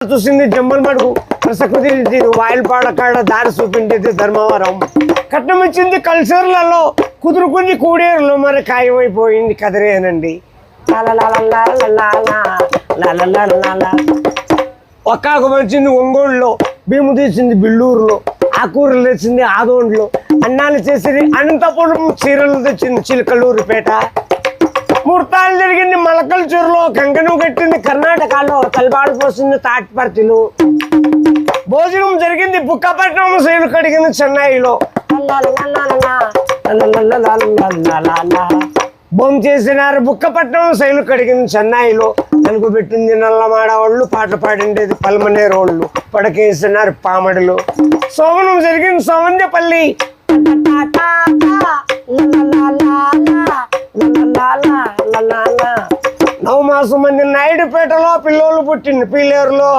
చూసింది జమ్మల్ మడుగు ప్రసకృతి వాయిల్పాడ కాడ దారి చూపించేది ధర్మవరం కట్నం ఇచ్చింది కల్చర్లలో కుదురుకుని కూడేరులో మరి ఖాయమైపోయింది కదిరేనండి. ఒక్కాకు వచ్చింది ఒంగోలులో, భీము తీసింది బిల్లూరులో, ఆకూరలు తెచ్చింది ఆదోండ్లో, అన్నాలు చేసింది అనంతపురం, చీరలు తెచ్చింది చిలకలూరుపేట, ముహూర్తాలు జరిగింది మలకల్చూరులో, కంకణం కట్టింది కర్ణాటకలో, తలబాడు పోసింది తాటిపర్తిలో, భోజనం జరిగింది బుక్కపట్నం, శైలు కడిగింది చెన్నైలో, బొమ్మ చేసినారు బుక్కపట్నం, శైలు కడిగింది చెన్నైలో, నలుగు పెట్టింది నల్లమాడ వాళ్ళు, పాటలు పాడిండేది పల్మనేరోళ్ళు, పడకేసినారు పామడిలో, సోమనం జరిగింది సోమందపల్లి, నవమాసం మంది నాయుడుపేటలో పిల్లోళ్ళు పుట్టింది పీలేరులో.